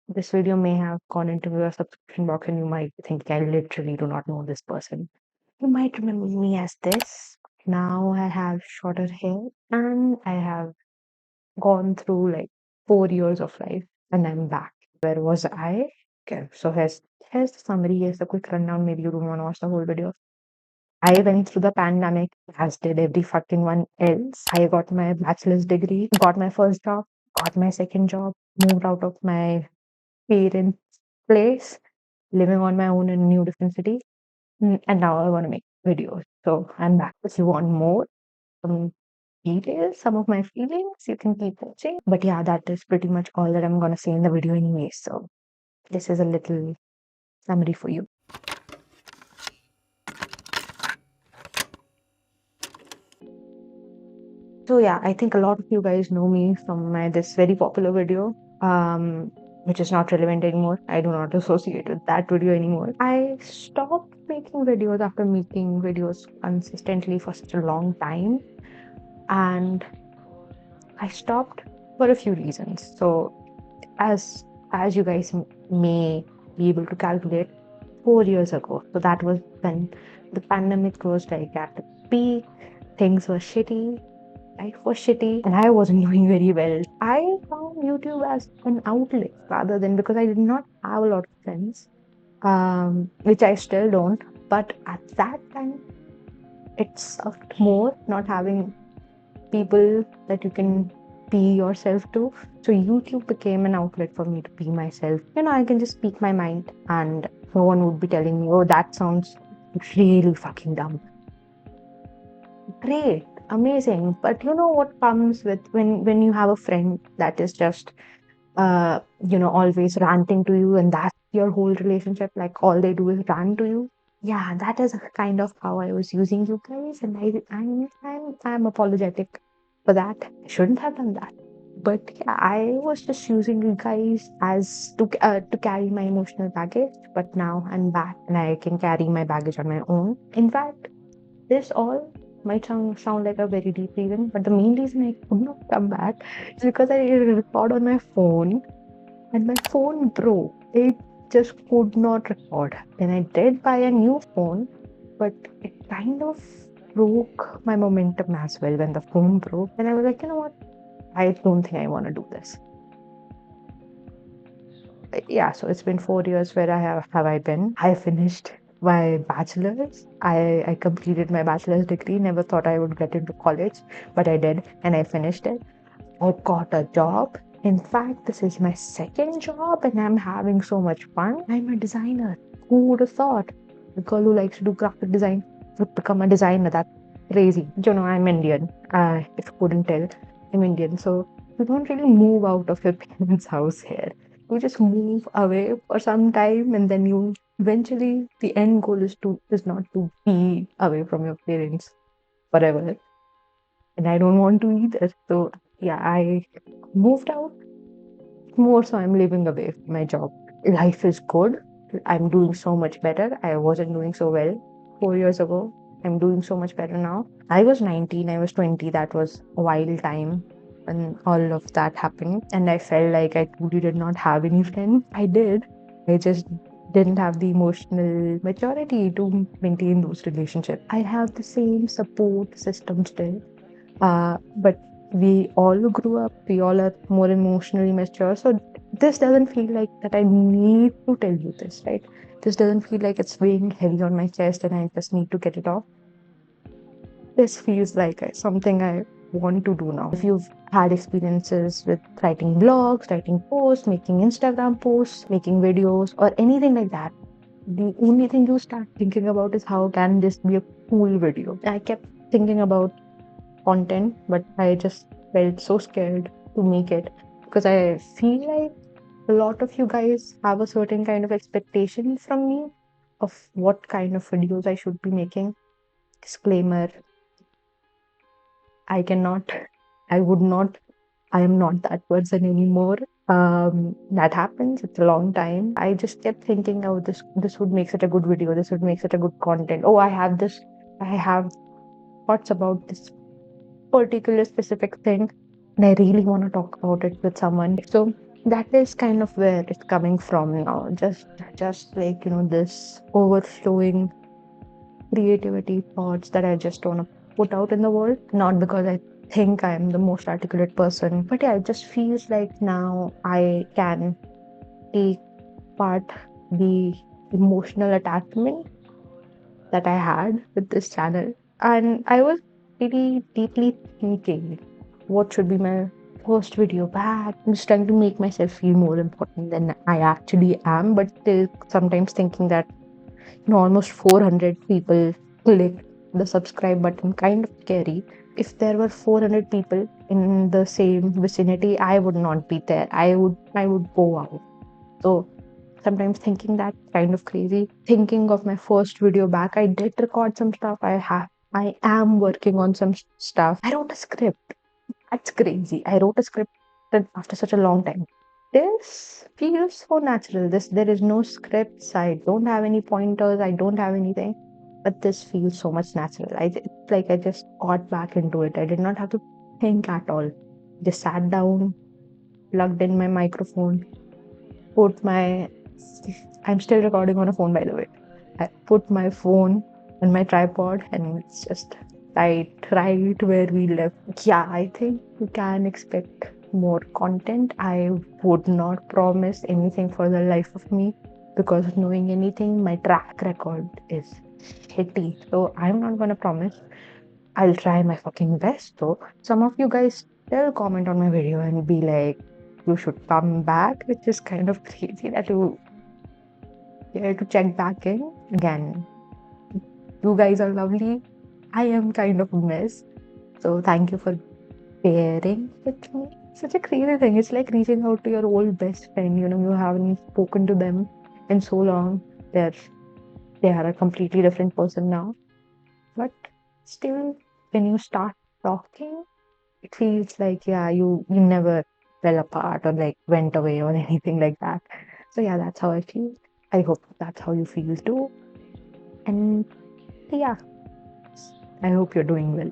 This video may have gone into your subscription box and you might think I literally do not know this person. You might remember me as this. Now I have shorter hair and I have gone through like 4 years of life and I'm back. Where was I? Okay, so here's the summary, here's the quick rundown. Maybe you don't want to watch the whole video. I went through the pandemic as did every fucking one else. I got my bachelor's degree, got my first job, got my second job, moved out of my parents' place, living on my own in a new different city. And now I want to make videos. So I'm back. If you want more, some details, some of my feelings, you can keep watching. But yeah, that is pretty much all that I'm gonna say in the video anyway. So this is a little summary for you. So yeah, I think a lot of you guys know me from my this very popular video, which is not relevant anymore. I do not associate with that video anymore. I stopped making videos after making videos consistently for such a long time, and I stopped for a few reasons. So as you guys may be able to calculate, 4 years ago. So that was when the pandemic was like at the peak. Things were shitty. Life was shitty, and I wasn't doing very well. I found YouTube as an outlet rather than because I did not have a lot of friends, which I still don't. But at that time, it sucked more not having people that you can be yourself to. So YouTube became an outlet for me to be myself. I can just speak my mind and no one would be telling me, oh, that sounds really fucking dumb. Great, amazing. But you know what comes with when you have a friend that is just always ranting to you and that's your whole relationship, like all they do is rant to you. Yeah, that is kind of how I was using you guys, and I'm apologetic for that. I shouldn't have done that. But yeah, I was just using you guys as to carry my emotional baggage. But now I'm back and I can carry my baggage on my own. In fact, this all might sound like a very deep reason, but the main reason I could not come back is because I record on my phone and my phone broke. It just could not record. Then I did buy a new phone, but it kind of broke my momentum as well when the phone broke. And I was like, you know what? I don't think I want to do this. Yeah, so it's been 4 years. Where have I been? I finished my bachelor's. I completed my bachelor's degree. Never thought I would get into college, but I did, and I finished it. I got a job. In fact, this is my second job, and I'm having so much fun. I'm a designer. Who would have thought a girl who likes to do graphic design would become a designer? That's crazy. I'm Indian. If you couldn't tell, I'm Indian. So you don't really move out of your parents' house here. You just move away for some time, and then you eventually the end goal is not to be away from your parents forever. And I don't want to either. So yeah, I moved out. More so, I'm living away from my job. Life is good. I'm doing so much better. I wasn't doing so well 4 years ago. I'm doing so much better now. I was 19, I was 20. That was a wild time when all of that happened. And I felt like I truly did not have any friends. I did. I just didn't have the emotional maturity to maintain those relationships. I have the same support system still. But we all grew up, we all are more emotionally mature. So this doesn't feel like that I need to tell you this, right? This doesn't feel like it's weighing heavy on my chest and I just need to get it off. This feels like something I want to do now. If you've had experiences with writing blogs, writing posts, making Instagram posts, making videos, or anything like that, the only thing you start thinking about is how can this be a cool video. I kept thinking about content, but I just felt so scared to make it because I feel like a lot of you guys have a certain kind of expectation from me of what kind of videos I should be making. Disclaimer, I cannot, I would not, I am not that person anymore. That happens. It's a long time. I just kept thinking, oh, this would make such a good video. This would make such a good content. Oh, I have this. I have thoughts about this particular specific thing and I really want to talk about it with someone. So that is kind of where it's coming from now. Just like, this overflowing creativity thoughts that I just want to put out in the world. Not because I think I'm the most articulate person, but yeah, it just feels like now I can take part the emotional attachment that I had with this channel. And I was pretty deeply thinking what should be my first video back. I'm just trying to make myself feel more important than I actually am, but still sometimes thinking that almost 400 people clicked the subscribe button, kind of scary. If there were 400 people in the same vicinity, I would not be there. I would go out. So sometimes thinking that kind of crazy. Thinking of my first video back, I did record some stuff. I am working on some stuff. I wrote a script. That's crazy. I wrote a script after such a long time. This feels so natural. There is no scripts. I don't have any pointers. I don't have anything. But this feels so much natural. It's like I just got back into it. I did not have to think at all. Just sat down, plugged in my microphone, put my I'm still recording on a phone, by the way. I put my phone on my tripod and it's just right where we left. Yeah, I think you can expect more content. I would not promise anything for the life of me because knowing anything, my track record is shitty. So I'm not gonna promise. I'll try my fucking best though. Some of you guys still comment on my video and be like, you should come back, which is kind of crazy that you care to check back in. Again, you guys are lovely. I am kind of a mess. So thank you for bearing with me. Such a crazy thing. It's like reaching out to your old best friend. You haven't spoken to them in so long. They're they are a completely different person now. But still, when you start talking, it feels like yeah, you never fell apart or like went away or anything like that. So yeah, that's how I feel. I hope that's how you feel too. And yeah, I hope you're doing well.